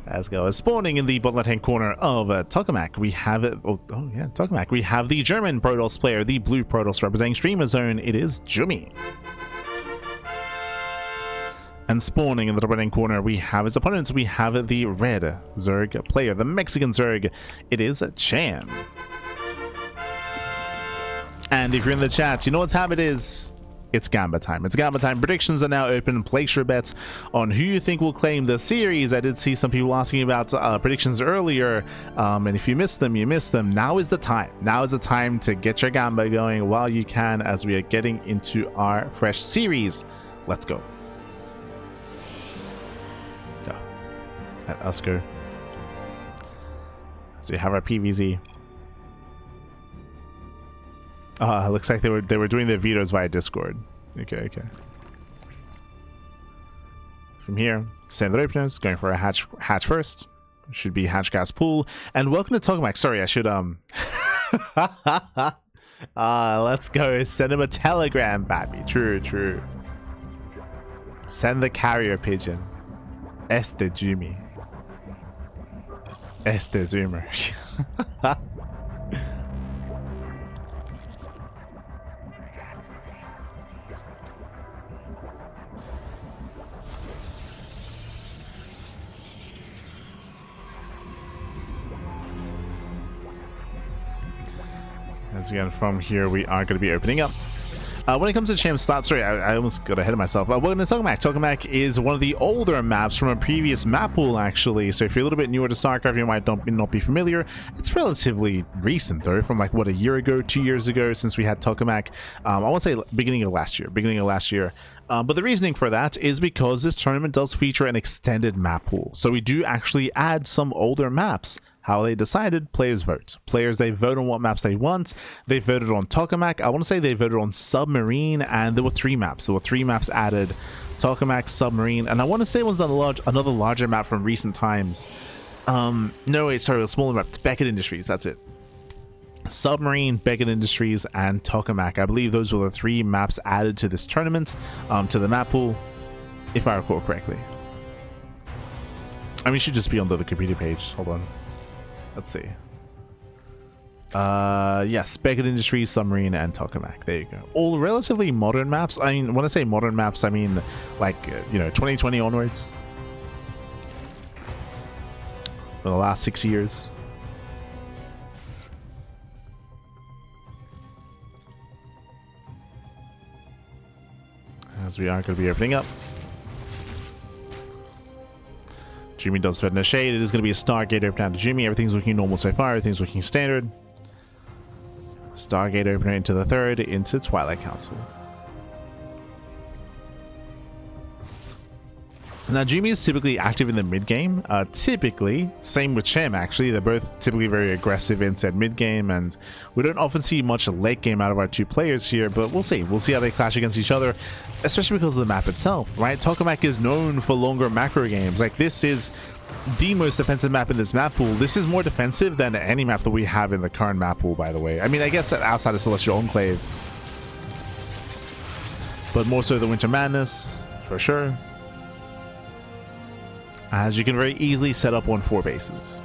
Let's go. Spawning in the bottom left-hand corner of Tokamak, we have it. Oh yeah, Tokamak. We have the German Protoss player, the blue Protoss representing Streamer Zone. It is Jumy. And spawning in the top right-hand corner, we have his opponents. We have the red Zerg player, the Mexican Zerg. It is Cham. And if you're in the chat, you know what time it is. It's Gamba time. It's Gamba time. Predictions are now open. Place your bets on who you think will claim the series. I did see some people asking about predictions earlier, and if you missed them, you missed them. Now is the time. Now is the time to get your Gamba going while you can, as we are getting into our fresh series. Let's go. Let us go. So we have our PVZ. Looks like they were doing their vetoes via Discord. Okay. From here, standard openers, going for a hatch first. Should be hatch gas pool. And welcome to Tokamak. Sorry, I should let's go. Send him a telegram, baby. True. Send the carrier pigeon. Este Jumy. Este Zoomer. As again, from here, we are going to be opening up. When it comes to Cham's start, sorry, I almost got ahead of myself. Welcome to Tokamak. Tokamak is one of the older maps from a previous map pool, actually. So if you're a little bit newer to StarCraft, you might not be familiar. It's relatively recent, though, from like, what, a year ago, 2 years ago, since we had Tokamak. I want to say beginning of last year. But the reasoning for that is because this tournament does feature an extended map pool. So we do actually add some older maps. How they decided, players vote. Players, they vote on what maps they want. They voted on Tokamak. I want to say they voted on Submarine, and there were 3 maps. There were 3 maps added. Tokamak, Submarine, and I want to say it was another larger map from recent times. No, wait, sorry, a smaller map. Beckett Industries, that's it. Submarine, Beckett Industries, and Tokamak. I believe those were the 3 maps added to this tournament, to the map pool, if I recall correctly. I mean, it should just be on the Wikipedia page. Hold on. Let's see. Yes, Beckett Industries, Submarine, and Tokamak. There you go. All relatively modern maps. I mean, when I say modern maps, I mean like, 2020 onwards. For the last 6 years. As we are going to be opening up. Jumy does fit in the shade. It is going to be a Stargate opener down to Jumy. Everything's looking normal so far. Everything's looking standard. Stargate opener into the 3rd, into Twilight Council. Now, Jumy is typically active in the mid-game. Typically, same with Cham, actually. They're both typically very aggressive in said mid-game, and we don't often see much late game out of our 2 players here, but we'll see. We'll see how they clash against each other, especially because of the map itself, right? Tokamak is known for longer macro games. Like, this is the most defensive map in this map pool. This is more defensive than any map that we have in the current map pool, by the way. I mean, I guess outside of Celestial Enclave, but more so the Winter Madness, for sure. As you can very easily set up on 4 bases.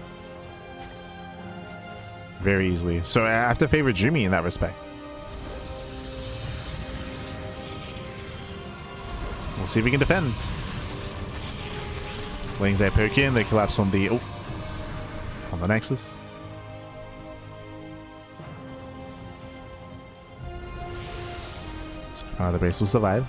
Very easily. So I have to favor Jumy in that respect. We'll see if we can defend. Wings they poke in, they collapse on the Nexus. So the base will survive.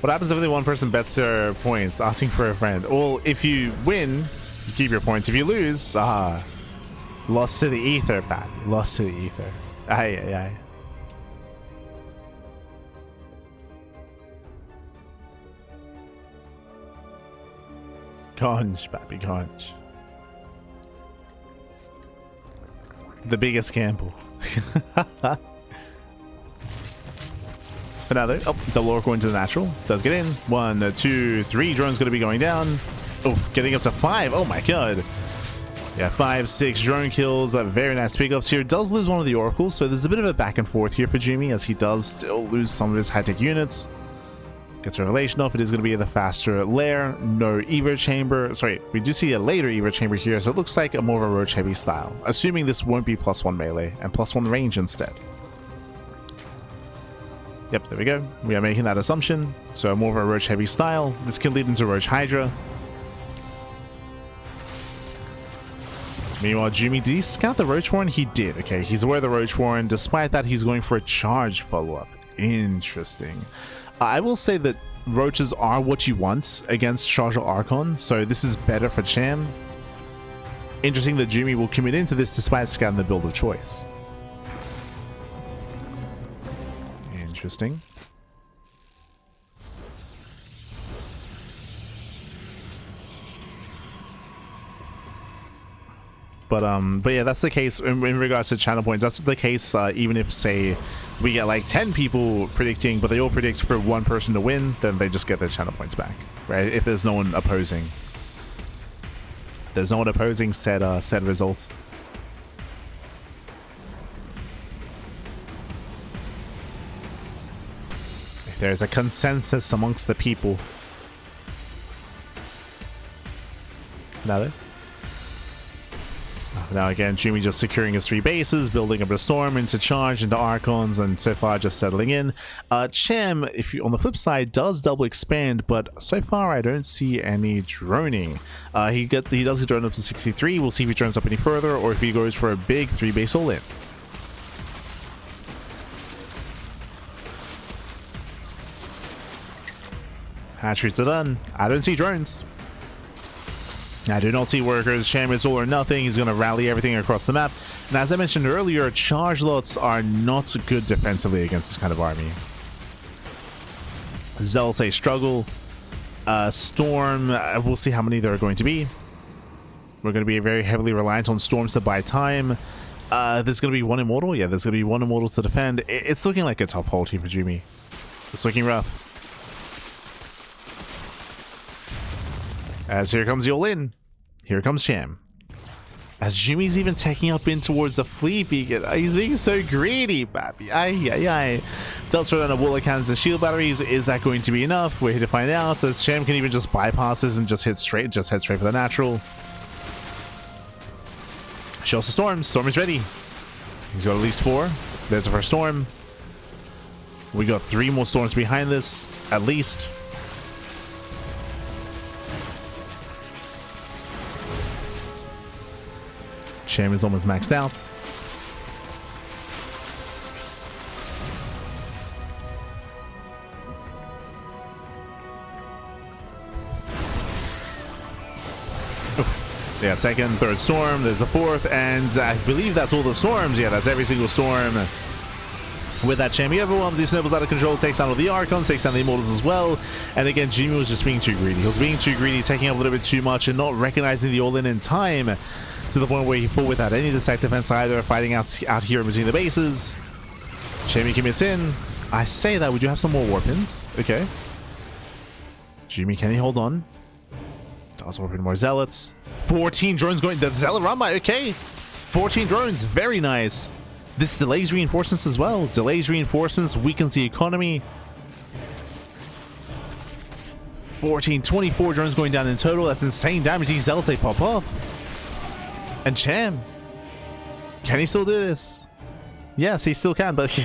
What happens if only one person bets their points, asking for a friend? Well, if you win, you keep your points. If you lose, lost to the ether, Pat. Lost to the ether. Aye. Conch, papi, conch. The biggest gamble. Another. Oh, double orc going to the natural. Does get in. 1, 2, 3. Drone's going to be going down. Oh, getting up to 5. Oh my god. Yeah, 5, 6 drone kills, very nice pickups here. Does lose one of the oracles, so there's a bit of a back and forth here for Jumy, as he does still lose some of his high-tech units. Gets Revelation off. It is going to be the faster lair. No Evo chamber. Sorry, we do see a later Evo chamber here, so it looks like a more of a roach heavy style. Assuming this won't be +1 melee and +1 range instead. Yep, there we go. We are making that assumption. So more of a roach heavy style. This can lead into roach hydra. Meanwhile, Jumy, did he scout the roach warren? He did. Okay, he's aware of the roach warren. Despite that, he's going for a charge follow-up. Interesting. I will say that roaches are what you want against Charge Archon, so this is better for Cham. Interesting that Jumy will commit into this despite scouting the build of choice. Interesting. But yeah, that's the case in regards to channel points. That's the case even if, say, we get like 10 people predicting, but they all predict for one person to win, then they just get their channel points back, right? If there's no one opposing. There's no one opposing said result. If there's a consensus amongst the people. Now again, Jumy just securing his 3 bases, building up a storm into charge, into Archons, and so far just settling in. Cham, if you on the flip side, does double expand, but so far I don't see any droning. He does get drone up to 63. We'll see if he drones up any further, or if he goes for a big 3-base all-in. Hatcheries are done. I don't see drones. I do not see workers. Cham is all or nothing. He's going to rally everything across the map. And as I mentioned earlier, charge lots are not good defensively against this kind of army. Zealots a struggle. Storm, we'll see how many there are going to be. We're going to be very heavily reliant on storms to buy time. There's going to be 1 immortal. Yeah, there's going to be 1 immortal to defend. It's looking like a tough hold here for Jumy. It's looking rough. As here comes the all-in. Here comes Cham. As Jumy's even taking up in towards the fleet beacon. He's being so greedy, baby. Aye. Does throw down a wall of cannons and shield batteries. Is that going to be enough? We're here to find out. As Cham can even just bypass this and just head straight for the natural. Shows the storm. Storm is ready. He's got at least 4. There's the first storm. We got 3 more storms behind this, at least. Cham is almost maxed out. Oof. Yeah, second, third storm. There's a 4th, and I believe that's all the storms. Yeah, that's every single storm. With that, Cham, he overwhelms these snowballs out of control, takes down all the Archons, takes down the Immortals as well. And again, Jumy was just being too greedy. He was being too greedy, taking up a little bit too much, and not recognizing the all-in in time. To the point where he fought without any of the defense either, fighting out here in between the bases. Jumy commits in. I say that, would you have some more warpins? Okay. Jumy, can he hold on? Does warp in more zealots. 14 drones going. The zealot run by. Okay. 14 drones. Very nice. This delays reinforcements as well. Delays reinforcements, weakens the economy. 24 drones going down in total. That's insane damage. These zealots, they pop off. And Cham, can he still do this? Yes, he still can, but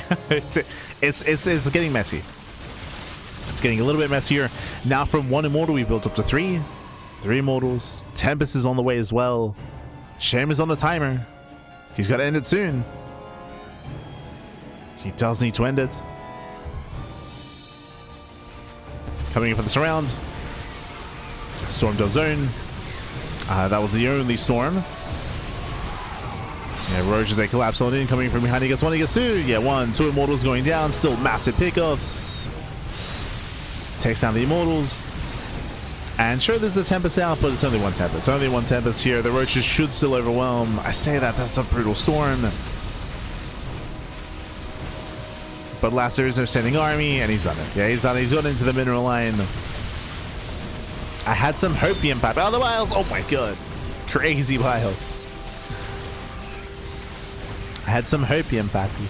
it's getting messy. It's getting a little bit messier. Now from 1 immortal, we built up to 3. 3 immortals. Tempest is on the way as well. Cham is on the timer. He's got to end it soon. He does need to end it. Coming in for the surround. Storm does zone. That was the only storm. Yeah, Roche is a collapse on in, coming from behind. He gets 1, he gets 2. Yeah, 1, 2 immortals going down. Still massive pickups. Takes down the immortals. And sure, there's a Tempest out, but it's only 1 Tempest. Only 1 Tempest here. The Roaches should still overwhelm. I say that, that's a brutal storm. But last there is no standing army, and he's done it. Yeah, he's done it. He's gone into the mineral line. I had some hope the impact. Oh, the Biles! Oh my god. Crazy Biles. had some hopium, pappy.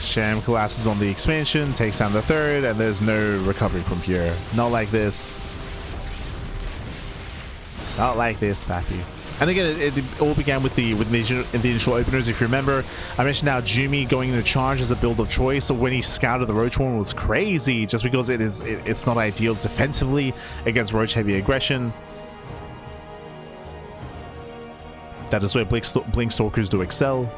Cham collapses on the expansion, takes down the third, and there's no recovery from here. Not like this. Not like this, pappy. And again, it all began with the initial openers. If you remember, I mentioned now Jumy going into charge as a build of choice. So when he scouted the Roach one was crazy, just because it's not ideal defensively against Roach heavy aggression. That is where Blink Stalkers do excel.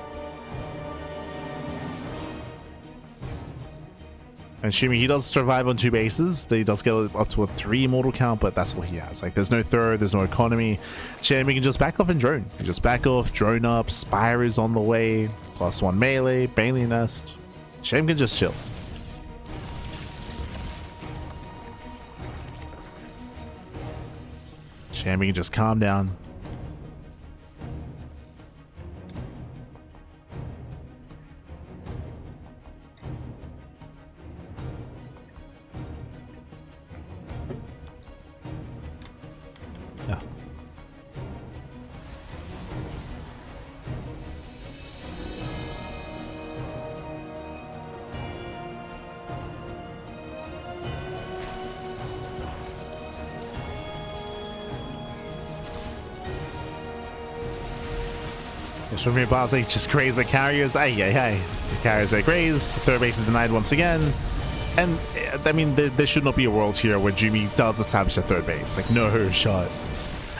And Jumy, he does survive on 2 bases. He does get up to a 3 mortal count, but that's all he has. Like, there's no third, there's no economy. Cham, he can just back off and drone. He just back off, drone up, Spire is on the way, +1 melee, Bailey Nest. Cham can just chill. Cham, he can just calm down. From here, Bosley just graze the carriers. The carriers are grazed. Third base is denied once again. And I mean, there should not be a world here where Jumy does establish a third base. Like, no shot.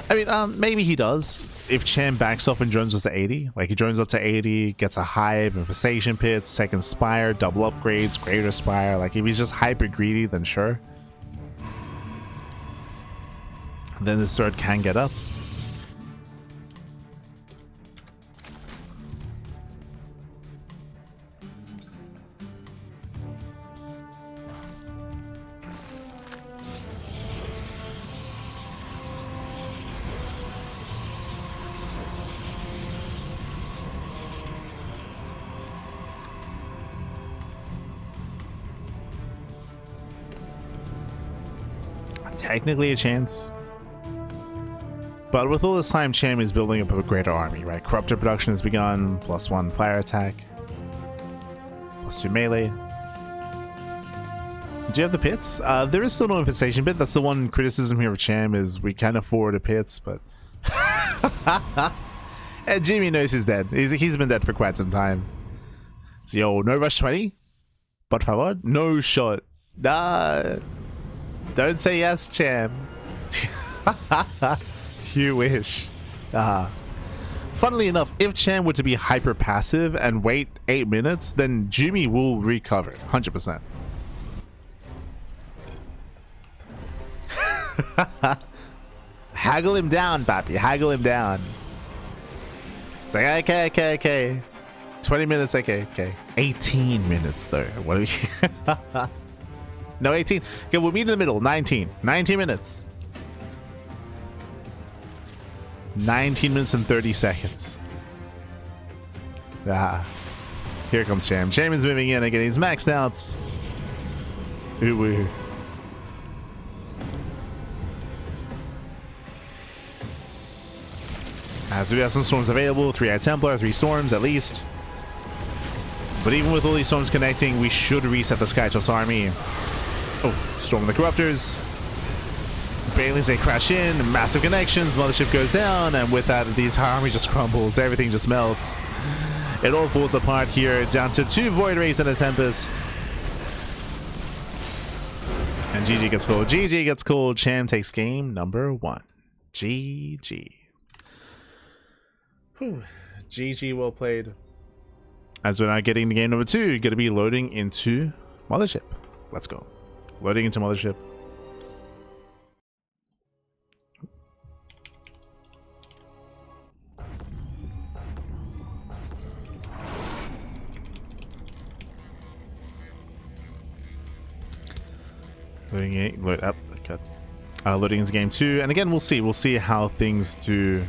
I mean, maybe he does. If Cham backs off and drones up to 80, like he drones up to 80, gets a hive, infestation pits, second Spire, double upgrades, greater Spire. Like, if he's just hyper greedy, then sure. Then this third can get up. Technically a chance, but with all this time, Cham is building up a greater army, right? Corruptor production has begun, +1 fire attack, +2 melee. Do you have the pits? There is still no infestation pit. That's the one criticism here of Cham, is we can afford a pits, but and Jumy knows he's dead. He's been dead for quite some time. So yo, no rush 20, por favor, no shot. Nah. Don't say yes, Cham. You wish. Funnily enough, if Cham were to be hyper passive and wait 8 minutes, then Jumy will recover 100%. Haggle him down, papi. Haggle him down. It's like, okay. 20 minutes, okay. 18 minutes, though. What are we... No, 18. Okay, we'll meet in the middle. 19. 19 minutes. 19 minutes and 30 seconds. Here comes Cham. Cham is moving in again. He's maxed out. Ooh, woo. So we have some storms available. 3 Eye Templar, 3 storms at least. But even with all these storms connecting, we should reset the Skytoss army. Oh, storm the Corruptors. Bailey's, they crash in, massive connections, Mothership goes down, and with that, the entire army just crumbles, everything just melts. It all falls apart here, down to 2 Void Rays and a Tempest. And GG gets called. GG gets called. Cham takes game number 1. GG. Whew. GG, well played. As we're now getting to game number 2, going to be loading into Mothership. Let's go. Loading into Mothership. Loading it. Load up. Cut. Loading into game 2, and again we'll see how things do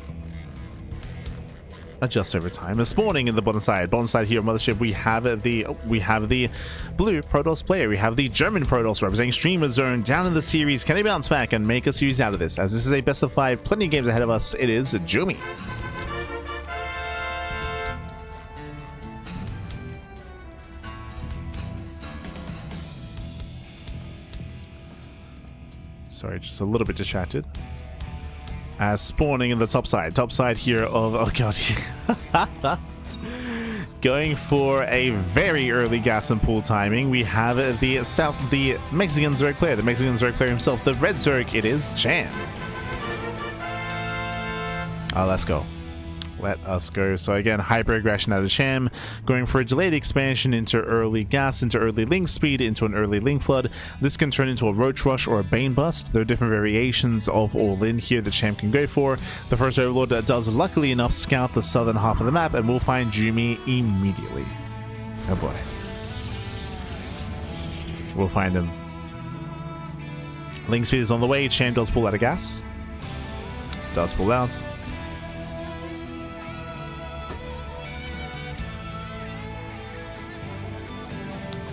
adjust over time. A spawning in the bottom side here of Mothership, we have the blue Protoss player, we have the German Protoss representing Streamer Zone down in the series. Can he bounce back and make a series out of this? As this is a best of 5, plenty of games ahead of us. It is Jumy. Sorry, just a little bit distracted. Spawning in the top side here of, oh god. Going for a very early gas and pool timing. We have the Mexican Zerg player, himself, the red Zerg. It is Cham. Let's go. Let us go. So again, hyper aggression out of Cham, going for a delayed expansion into early gas, into early link speed, into an early link flood. This can turn into a roach rush or a bane bust. There are different variations of all in here that Cham can go for. The first overlord does luckily enough scout the southern half of the map, and we'll find Jumy immediately. Oh boy. We'll find him. Link speed is on the way. Cham does pull out of gas. Does pull out.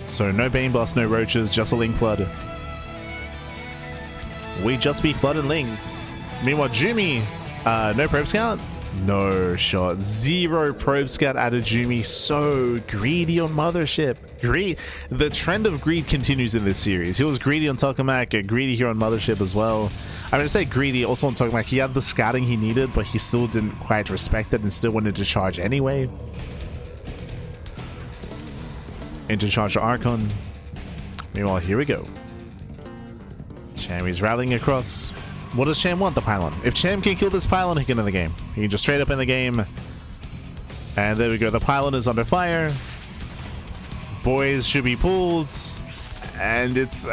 So no Bane Blast, no Roaches, just a Link Flood. We just be flooded Lings. Meanwhile, Jumy, no Probe Scout? No shot. 0 Probe Scout out of Jumy. So greedy on Mothership. The trend of greed continues in this series. He was greedy on Tokamak, greedy here on Mothership as well. I mean, I say greedy also on Tokamak. He had the scouting he needed, but he still didn't quite respect it and still wanted to charge anyway. Into charge Archon. Meanwhile, here we go. Cham is rallying across. What does Cham want? The pylon. If Cham can kill this pylon, he can end the game. He can just straight up end the game. And there we go. The pylon is under fire. Boys should be pulled. And it's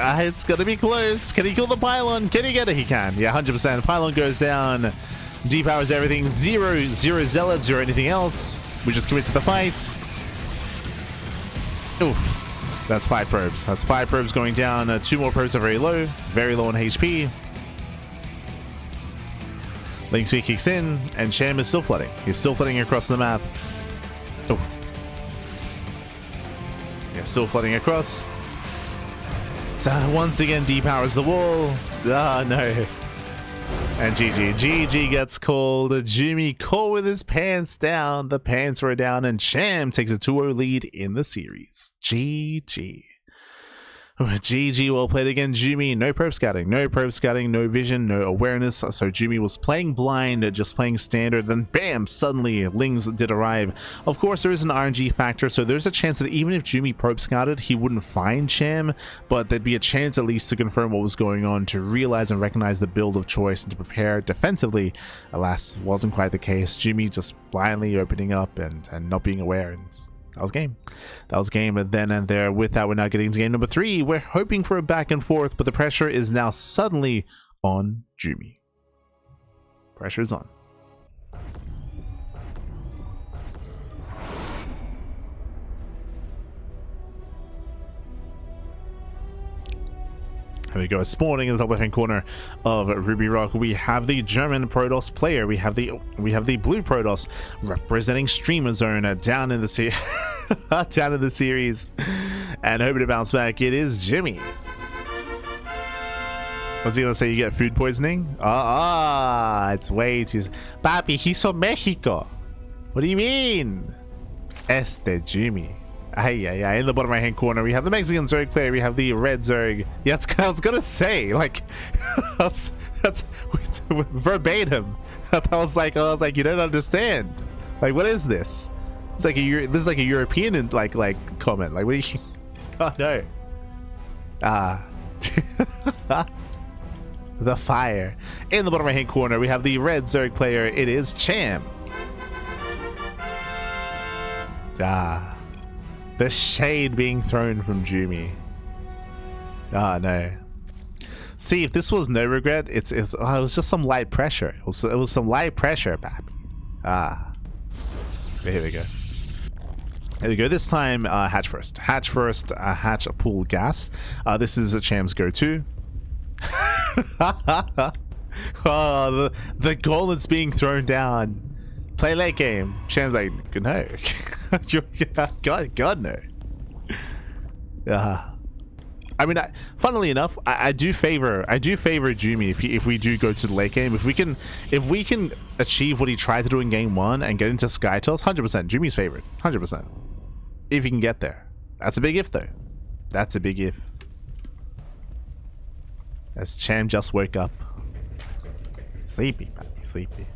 gonna be close. Can he kill the pylon? Can he get it? He can. Yeah, 100%. Pylon goes down. Depowers everything. Zero zealots, 0 anything else. We just commit to the fight. Oof. That's 5 probes. That's 5 probes going down. 2 more probes are very low on HP. Link speed kicks in, and Cham is still flooding. He's still flooding across the map. Oh. Yeah, still flooding across. So once again, depowers the wall. Ah, no. And GG gets called. Jumy caught with his pants down. The pants were down, and Cham takes a 2-0 lead in the series. GG. GG, well played again, Jumy. No probe scouting, no vision, no awareness. So Jumy was playing blind, just playing standard. Then bam, suddenly Lings did arrive. Of course, there is an RNG factor, so there's a chance that even if Jumy probe scouted, he wouldn't find Cham, but there'd be a chance at least to confirm what was going on, to realize and recognize the build of choice, and to prepare defensively. Alas, wasn't quite the case. Jumy just blindly opening up and not being aware, and that was game. That was game then and there. With that, we're now getting to game number 3. We're hoping for a back and forth, but the pressure is now suddenly on Jumy. Pressure is on. Here we go, spawning in the top left hand corner of Ruby Rock. We have the German Protoss player. We have the blue Protoss representing Streamer Zone down in the series, and hoping to bounce back. It is Jumy. What's he gonna say? You get food poisoning? It's way too. Papi, he's from Mexico. What do you mean? Este Jumy. In the bottom right hand corner we have the Mexican Zerg player, we have the red Zerg. Yeah, I was gonna say, like, that's verbatim. I was like, you don't understand. Like, what is this? It's like this is like a European like comment. Like, what are you? Oh no. The fire. In the bottom right hand corner we have the red Zerg player. It is Cham. The shade being thrown from Jumy. No. See, if this was no regret, it was just some light pressure. It was some light pressure, baby. Here we go. Here we go. This time, hatch first. Hatch pool gas. This is a Cham's go-to. Oh, the gauntlet's being thrown down. Play late game. Cham's like, no. God no. I mean, funnily enough, I do favor Jumy if we do go to the late game. If we can achieve what he tried to do in game 1 and get into Skytoss, 100%. Jumy's favorite, 100%. If he can get there, that's a big if though. That's a big if. As Cham just woke up. Sleepy, man. Sleepy.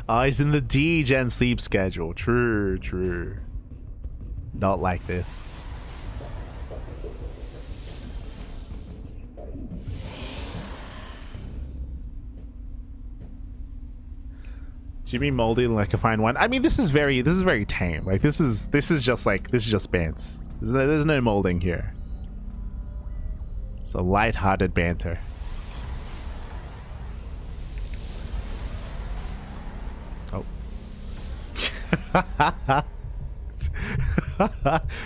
Oh, he's in the D-Gen sleep schedule. True, true. Not like this. Jumy molded like a fine wine. I mean, this is very tame. Like this is just bands. There's no molding here. It's a light-hearted banter. Oh.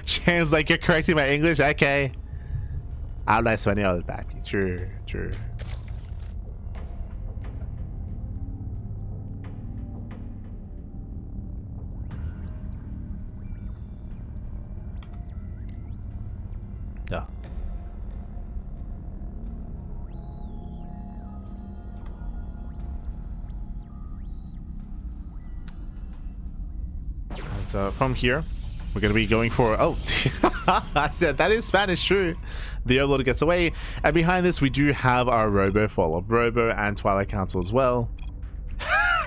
Cham's like, you're correcting my English? Okay. Habla español, papi. True, true. Yeah. So from here, we're going to be going for... Oh, I said that is Spanish, true. The Overlord gets away. And behind this, we do have our Robo follow-up. Robo and Twilight Council as well.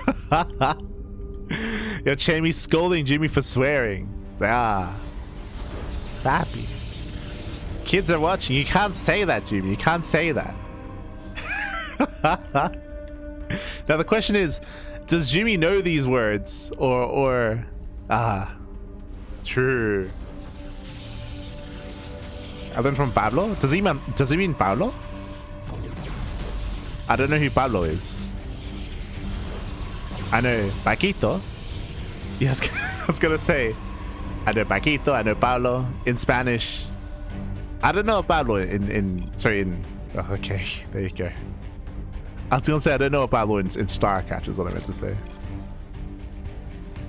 Yo, Chamy's scolding Jumy for swearing. Ah. Happy. Kids are watching. You can't say that, Jumy. You can't say that. Now, the question is, does Jumy know these words? Or... Ah. True. I learned from Pablo. Does he mean Pablo? I don't know who Pablo is. I know Paquito. Yes, I was gonna say. I know Paquito. I know Pablo in Spanish. I don't know Pablo in oh, okay, there you go. I was gonna say I don't know Pablo in StarCraft is what I meant to say.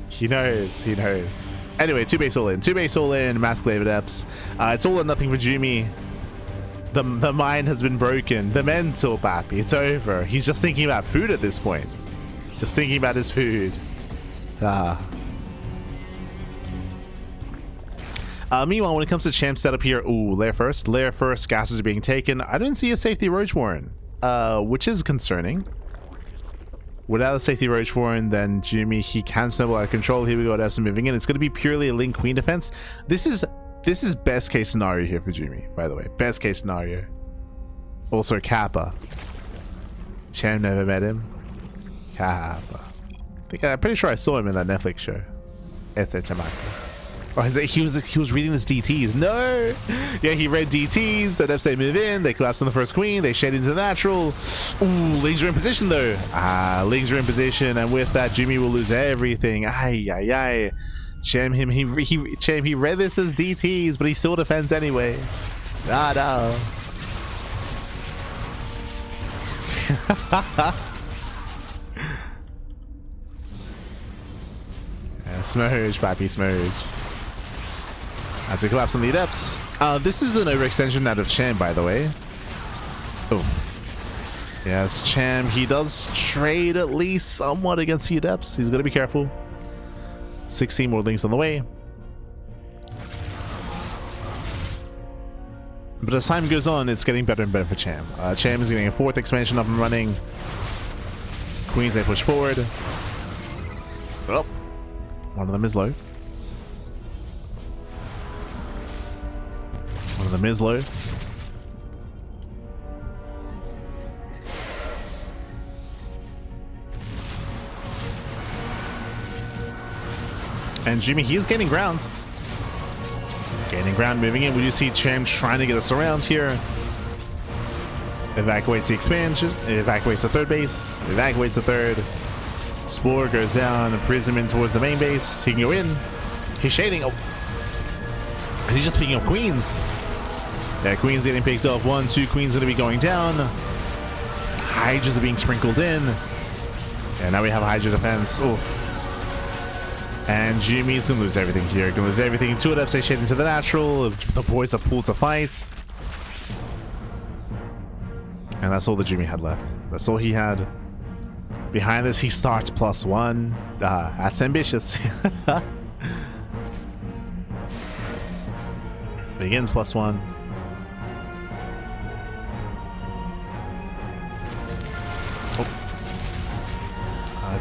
He knows. He knows. Anyway, 2-base all in. 2-base all in, Mask Glaive Adepts. It's all or nothing for Jumy. The mind has been broken. The mental, papi. It's over. He's just thinking about food at this point. Just thinking about his food. Meanwhile, when it comes to Champ setup here, ooh, lair first. Lair first, gases are being taken. I don't see a safety Roach Warren, which is concerning. Without a safety Roach Warren, then Jumy, he can snowball out of control. Here we go, Adepts moving in. It's going to be purely a Link Queen defense. This is best case scenario here for Jumy, by the way. Best case scenario. Also, Kappa. Cham never met him. Kappa. I'm pretty sure I saw him in that Netflix show. Este Chamaco. Or is it, he was reading his DTs. No! Yeah, he read DTs. The Adepts, they move in. They collapse on the first queen. They shade into the natural. Ooh, Lings are in position though. Lings are in position. And with that, Jumy will lose everything. Ay, ay, ay. Cham, he read this as DTs, but he still defends anyway. Ah, no. Yeah, smurge, papi, smurge. As we collapse on the Adepts. This is an overextension out of Cham, by the way. Oh. Yes, Cham, he does trade at least somewhat against the Adepts. He's going to be careful. 16 more Lings on the way. But as time goes on, it's getting better and better for Cham. Cham is getting a 4th expansion up and running. Queens, they push forward. Oh. One of them is low. One of them is low. And Jumy, he is gaining ground. Gaining ground, moving in. We do see Cham trying to get us around here. Evacuates the expansion. Evacuates the 3rd base. Evacuates the 3rd. Spore goes down and Prism in towards the main base. He can go in. He's shading. Oh. And he's just picking up queens. Yeah, queens getting picked off. 1, 2 queens going to be going down. Hydras are being sprinkled in. And now we have Hydra defense. Oof. And Jumy's going to lose everything here. Going to lose everything. 2 Adepts, they shade into the natural. The boys are pulled to fight. And that's all that Jumy had left. That's all he had. Behind this, he starts +1. That's ambitious. Begins +1.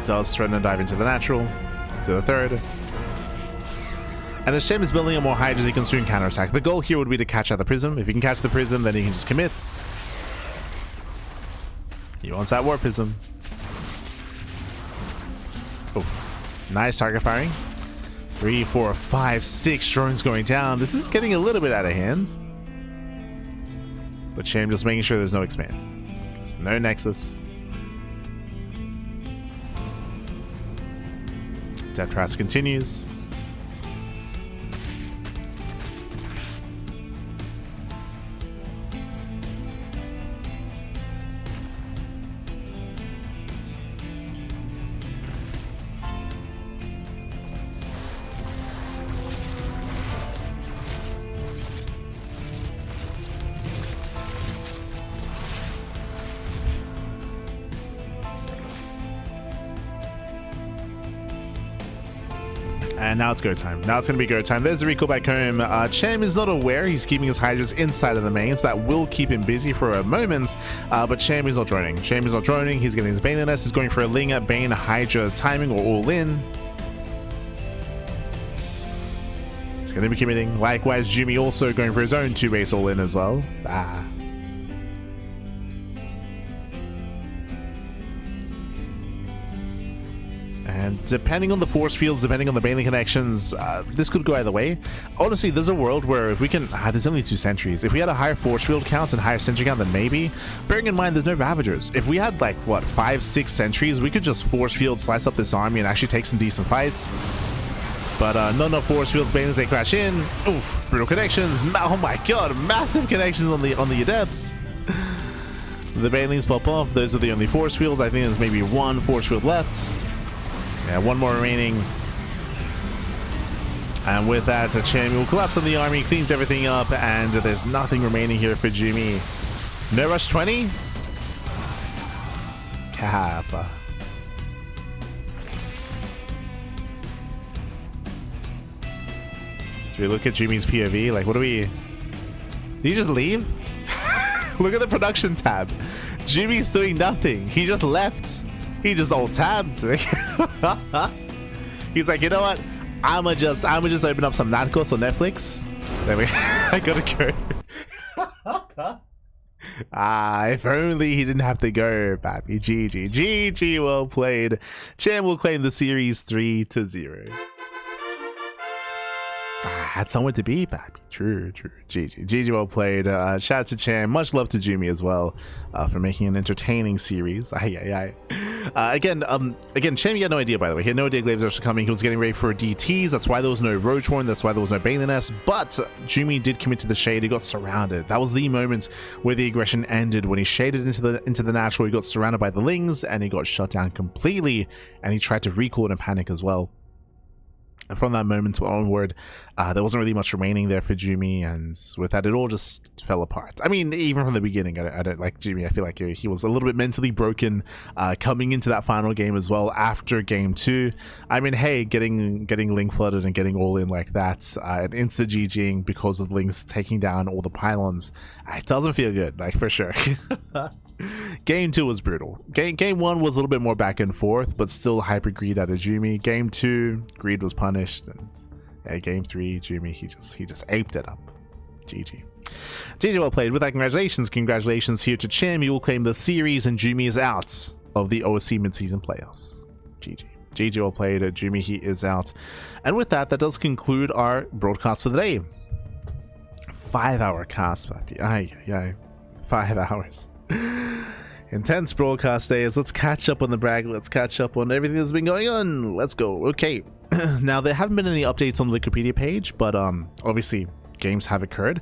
Does threaten to dive into the natural, to the third. And as Cham is building up more Hydras, he can soon counterattack. The goal here would be to catch out the Prism. If he can catch the Prism, then he can just commit. He wants that War Prism. Oh, nice target firing. 3, 4, 5, 6 drones going down. This is getting a little bit out of hand. But Cham just making sure there's no expand. There's no Nexus. Depth Trust continues. And now it's go time. Now it's going to be go time. There's the recall back home. Cham is not aware. He's keeping his Hydras inside of the main, so that will keep him busy for a moment. But Cham is not droning. Cham is not droning. He's getting his Bane nest. He's going for a Linger, Bane, Hydra timing or all in. He's going to be committing. Likewise, Jumy also going for his own 2-base all in as well. And depending on the force fields, depending on the Baneling connections, this could go either way. Honestly, there's a world where if we can... there's only 2 sentries. If we had a higher force field count and higher sentry count, then maybe. Bearing in mind, there's no Ravagers. If we had, like, what, 5, 6 sentries, we could just force field, slice up this army, and actually take some decent fights. But not enough force fields. Banelings, they crash in. Oof, brutal connections. Oh my god, massive connections on the Adepts. The Banelings pop off. Those are the only force fields. I think there's maybe 1 force field left. Yeah, 1 more remaining. And with that, Cham will collapse on the army, cleans everything up, and there's nothing remaining here for Jumy. No rush 20? Kappa. Do we look at Jumy's POV? Like, what do we... Did he just leave? Look at the production tab. Jumy's doing nothing. He just left. He just alt-tabbed. He's like, you know what? I'ma just open up some Narcos on Netflix. There we I gotta go. If only he didn't have to go, Pappy. GG, well played. Cham will claim the series 3-0. Had somewhere to be, Pappy. True. GG, well played. Shout out to Cham. Much love to Jumy as well for making an entertaining series. Again, Cham, he had no idea, by the way. He had no idea Glaives were coming. He was getting ready for DTs. That's why there was no Roach Horn. That's why there was no Baneling Nest. But Jumy did commit to the shade. He got surrounded. That was the moment where the aggression ended. When he shaded into the natural, he got surrounded by the Lings and he got shut down completely. And he tried to recall in a panic as well. And from that moment onward, there wasn't really much remaining there for Jumy, and with that, it all just fell apart. I mean, even from the beginning, I don't like Jumy. I feel like he was a little bit mentally broken coming into that final game as well after game 2. I mean, hey, getting Ling flooded and getting all in like that, and insta-GGing because of Lings taking down all the pylons, it doesn't feel good, like, for sure. Game 2 was brutal. Game 1 was a little bit more back and forth, but still hyper greed out of Jumy. Game 2, greed was punished, and yeah, game 3, Jumy, he just aped it up. GG. GG, well played. With that, congratulations here to Cham. You will claim the series, and Jumy is out of the OSC mid-season playoffs. GG, well played. Jumy, he is out. And with that, that does conclude our broadcast for the day. 5-hour cast, Pappy. 5 hours. Intense broadcast days. Let's catch up on the brag. Let's catch up on everything that's been going on. Let's go. Okay. Now, there haven't been any updates on the Wikipedia page, but obviously games have occurred.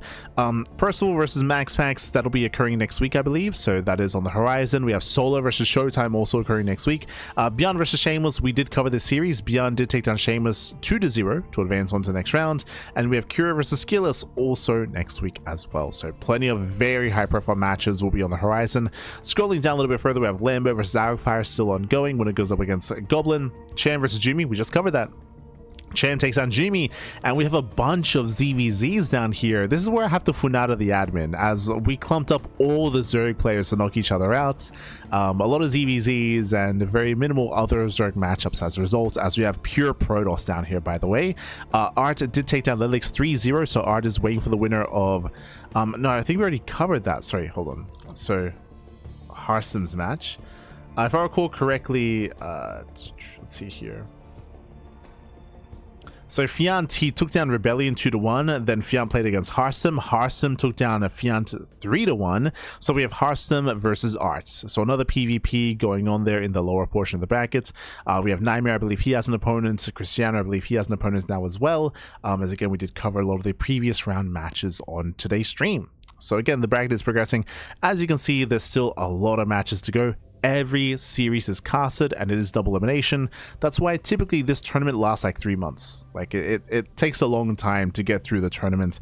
Percival versus MaxPax, that'll be occurring next week, I believe, so that is on the horizon. We have Solo versus Showtime also occurring next week. Beyond versus Shameless, we did cover this series. Beyond did take down Shameless 2-0 to advance on to the next round, and we have Cura versus Skilless also next week as well. So plenty of very high profile matches will be on the horizon. Scrolling down a little bit further, we have Lambo versus Aragfire still ongoing when it goes up against Goblin. Cham versus Jumy, we just covered that. Cham takes on Jumy, and we have a bunch of ZvZs down here. This is where I have to Funada the admin, as we clumped up all the Zerg players to knock each other out. A lot of ZvZs and very minimal other Zerg matchups as a result, as we have pure Protoss down here, by the way. Art did take down Lilix 3-0, so Art is waiting for the winner of... no, I think we already covered that. Sorry, hold on. So, Harsim's match. If I recall correctly, let's see here. So Fiant, he took down Rebellion 2-1, then Fiant played against Harsim. Harsim took down a Fiant 3-1. So we have Harsim versus Art. So another PvP going on there in the lower portion of the bracket. We have Nightmare, I believe he has an opponent. Cristiano, I believe he has an opponent now as well. As again, we did cover a lot of the previous round matches on today's stream. So again, the bracket is progressing. As you can see, there's still a lot of matches to go. Every series is casted and it is double elimination. That's why typically this tournament lasts like 3 months. Like it takes a long time to get through the tournament.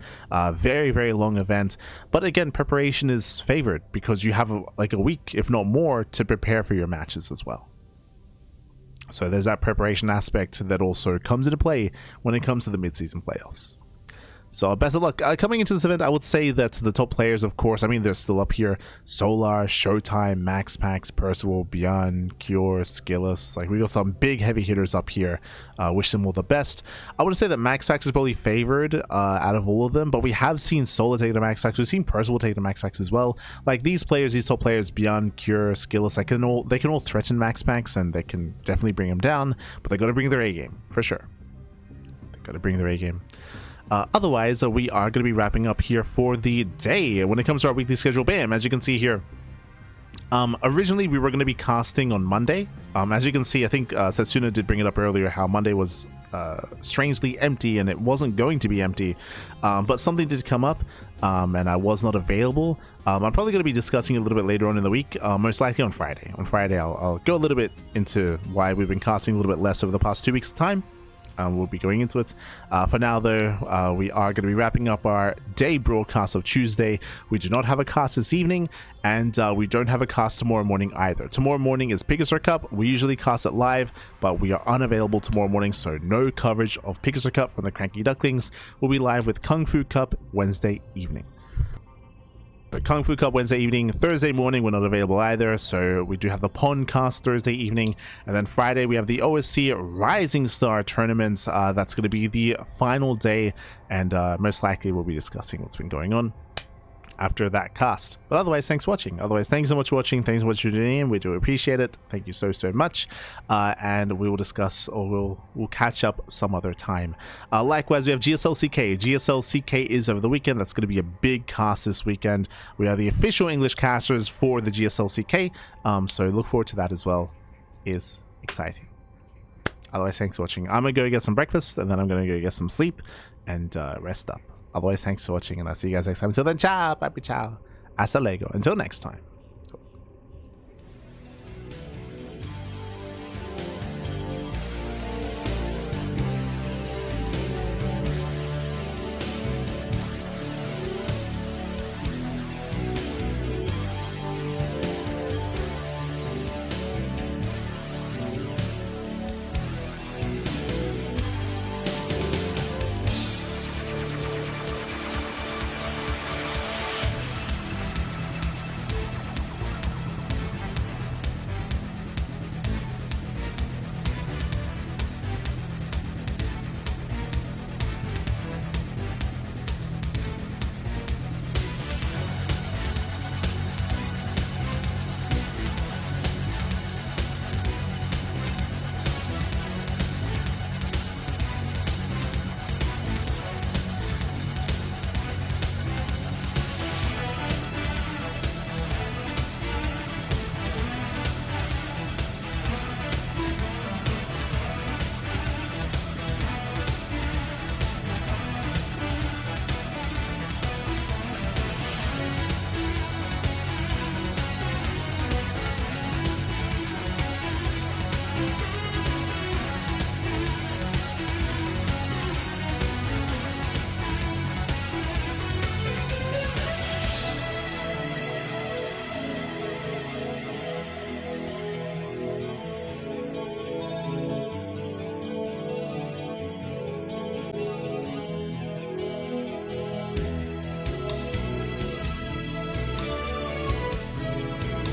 Very long event, but again, preparation is favored because you have like a week, if not more, to prepare for your matches as well. So there's that preparation aspect that also comes into play when it comes to the mid-season playoffs. So best of luck. Coming into this event, I would say that the top players, of course, I mean, they're still up here. Solar, Showtime, MaxPax, Percival, Beyond, Cure, Skilless. Like, we got some big heavy hitters up here. Wish them all the best. I would say that MaxPax is probably favored out of all of them, but we have seen Solar take the MaxPax. We've seen Percival take the MaxPax as well. Like, these players, these top players, Beyond, Cure, Skilless, they can all threaten MaxPax, and they can definitely bring him down, but they got to bring their A game, for sure. They got to bring their A game. Otherwise, we are going to be wrapping up here for the day. When it comes to our weekly schedule, bam, as you can see here, originally we were going to be casting on Monday. As you can see, I think Setsuna did bring it up earlier, how Monday was strangely empty, and it wasn't going to be empty, but something did come up, and I was not available. I'm probably going to be discussing a little bit later on in the week, most likely on Friday. On Friday, I'll go a little bit into why we've been casting a little bit less over the past 2 weeks of time. We'll be going into it. For now, though, we are going to be wrapping up our day broadcast of Tuesday. We do not have a cast this evening, and we don't have a cast tomorrow morning either. Tomorrow morning is Picasso Cup. We usually cast it live, but we are unavailable tomorrow morning, so no coverage of Picasso Cup from the CranKy Ducklings. We'll be live with Kung Fu Cup Wednesday evening. Kung Fu Cup Wednesday evening. Thursday morning we're not available either, so we do have the Pond cast Thursday evening, and then Friday we have the OSC Rising Star tournament. That's going to be the final day, and most likely we'll be discussing what's been going on after that cast. But otherwise, thanks for watching. Otherwise, thanks so much for watching. Thanks so much for tuning in. We do appreciate it. Thank you so much. And we will discuss, or we'll catch up some other time. Likewise, we have GSL-CK. GSL-CK is over the weekend. That's going to be a big cast this weekend. We are the official English casters for the GSL-CK. So look forward to that as well. It's exciting. Otherwise, thanks for watching. I'm going to go get some breakfast, and then I'm going to go get some sleep and rest up. Otherwise, thanks for watching, and I'll see you guys next time. Until then, ciao, bye, ciao, hasta luego. Until next time.